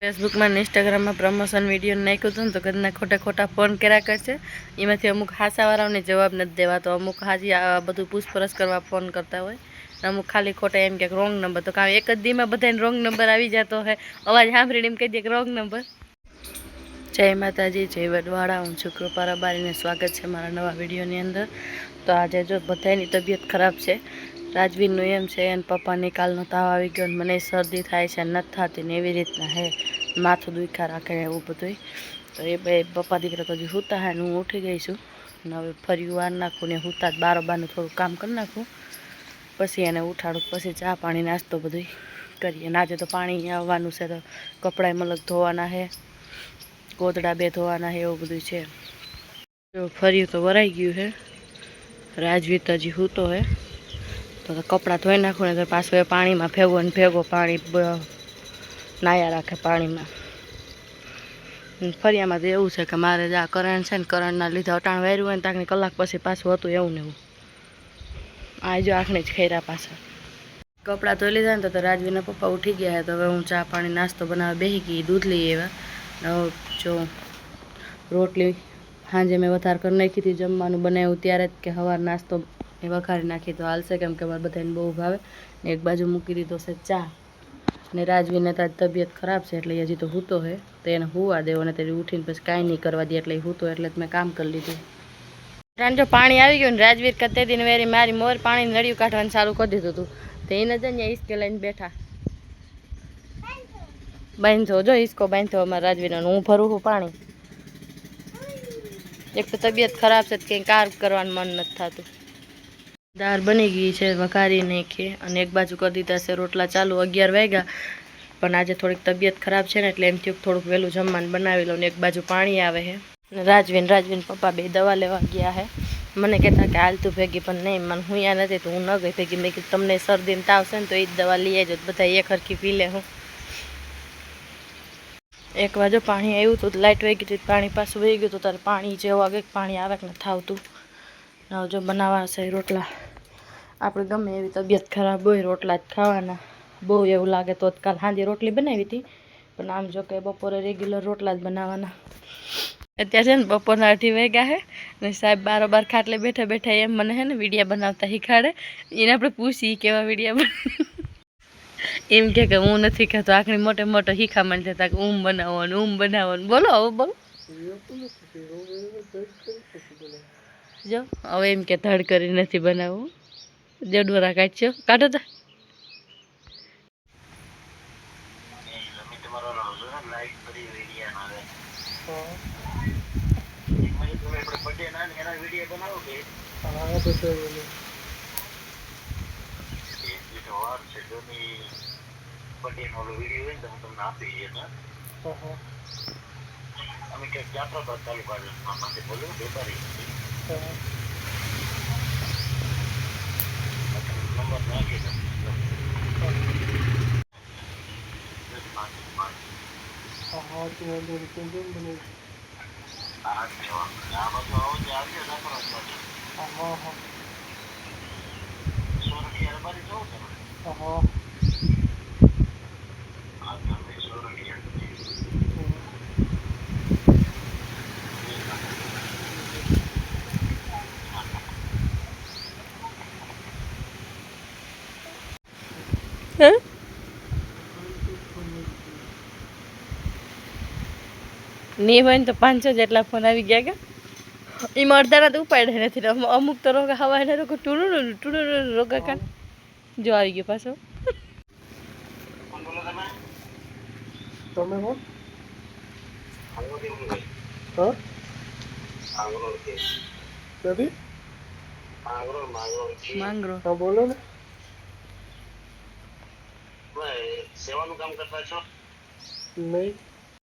Facebook में Instagram में promotion video नाख्यु हतुं तो घरना खोटा खोटा फोन कर्या करछे। एमांथी अमुक हासावाळाओने जवाब नथी देवा तो अमुक हाजी आ बधुं पूछपरछ करवा फोन करता होय। अमुक खाली खोटा एम के रोंग नंबर तो का एक ज दी में बधाने रोंग नंबर आवी जातो है। अवाज सांभळीने एम कही दे के रोंग नंबर। जय माताजी, जय वडवाड़ा। हूँ छुं कृपा रबारी ने स्वागत है मारा नवा विडियोनी अंदर। तो आज जो बधानी तबियत खराब है। રાજવીરનું એમ છે અને પપ્પાને કાલનો તાવ આવી ગયો અને મને શરદી થાય છે નથી થતી ને એવી રીતના હે, માથું દુખ્યા રાખે એવું બધું। તો એ બે પપ્પા દીકરા તો હજી સૂતા હે ને હું ઉઠી ગઈ છું ને હવે ફરી વાર નાખું ને સૂતા જ બારોબારનું થોડું કામ કરી નાખું, પછી એને ઉઠાડું, પછી ચા પાણી નાસ્તો બધું કરીએ। અને આજે તો પાણી આવવાનું છે તો કપડાં મલક ધોવાના છે, ગોદડા બે ધોવાના છે એવું બધું છે। ફર્યું તો વરાઈ ગયું છે, રાજવીર તો હજી સૂતો હે तो कपड़ा धोई नाखू ने तो पाछो पानी में भेगो ने भेगो पानी नाया राखे पानी में। फरिया में तो एवं है कि मारे जा करंट है, करंट लीधे अटाण वायरू हो ताकनी कलाक पछी पाछुं हतुं एवं ने एवं। आ जो आखने ज खैरा पाछा कपड़ा धोई लीधा ने तो राजवीर पप्पा उठी गया है। तो हवे हूँ चा पानी नास्तो बनावा बेही गई, दूध लई आव्या। जो रोटली सांजे मैं वधार कर नाखी थी, जमवानुं बनाव्युं त्यारे ज के हवार नास्तो ए वघारी नाखी तो हालशे, केम के अमारे बधाने बहु भावे। ने एक बाजू मूकी दीधो छे चा ने राजवीर ने तो तबियत खराब है एटले हजी तो हूतो है तो एने हुवा देवो ने तेरी उठीने पछी कांई नहीं करवा दी एटले हूतो एटले मैं काम कर लीधुं। रान जो पाणी आवी गयुं ने राजवीर कते दिन वेरी मारी मोर पाणी नळियुं काढवानुं चालू कर दीधुं हतुं तो एने ज ने हिसके लईने बैठा बांधो जो हिसको बांधो अमारा राजवीर ने। हूँ भरूं छुं पाणी। एक तो तबियत खराब है कहीं कार करवानुं मन नथी थातुं। दाळ बनी गई है, वघारी नाखी अने एक बाजू कर दीधा से रोटला चालू। 11 वाग्या पण आज थोड़ी तबियत खराब है एटले एम थयुं थोड़ुंक वहेलुं जमवानुं बनावी लऊं। एक बाजू पाणी आवे है। राजवीर पप्पा बे दवा लेवा गया है। मने कहता कि हाल तू भेगी पण नहीं, मन हुंया नथी तो हूँ न गई भेगी। मैं कीधुं तमने शरदी ने ताव छे ने तो ई दवा लई आवजो तो बधा एक हरखी पी ले। हूँ एक बाजू पाणी आव्युं तो लाइट वही गई, पाणी पाछुं वही गयुं तो तारे पाणी जेवुं आवे पाणी आवे के नथी आवतुं। હવે જો બનાવવા છે રોટલા। આપણે ગમે એવી તબિયત ખરાબ હોય રોટલા જ ખાવાના। બહુ એવું લાગે તો કાલ સાંજે રોટલી બનાવી હતી પણ આમ જો કે બપોરે રેગ્યુલર રોટલા જ બનાવવાના। અત્યારે છે ને બપોરના 2:30 વાગ્યા છે ને સાહેબ બારોબાર ખાટલે બેઠા બેઠા એમ મને છે ને વિડીયા બનાવતા શીખવાડે। એને આપણે પૂછી કેવા વિડીયા એમ કે હું નથી કહેતો આખરી મોટે મોટો શીખામણ દેતા કે ઊમ બનાવવાનું બોલો હવે બોલો जो હવે એમ કે ધડ કરી નથી બનાવવું। જડવરા કાઢ્યો કાઢો તો नहीं હોય ને તો 500 જેટલા ફોન આવી ગયા કે એમાં અડધાના તો ઉપાડે નથી। અમુક તો રોગા હવાને રોગા ટુડુ રોગા કાન જો આવી ગયો પાછો। તમે કોણ હા કદી માંગરો હા બોલો ને સેવાનું કામ કરતા છો નહીં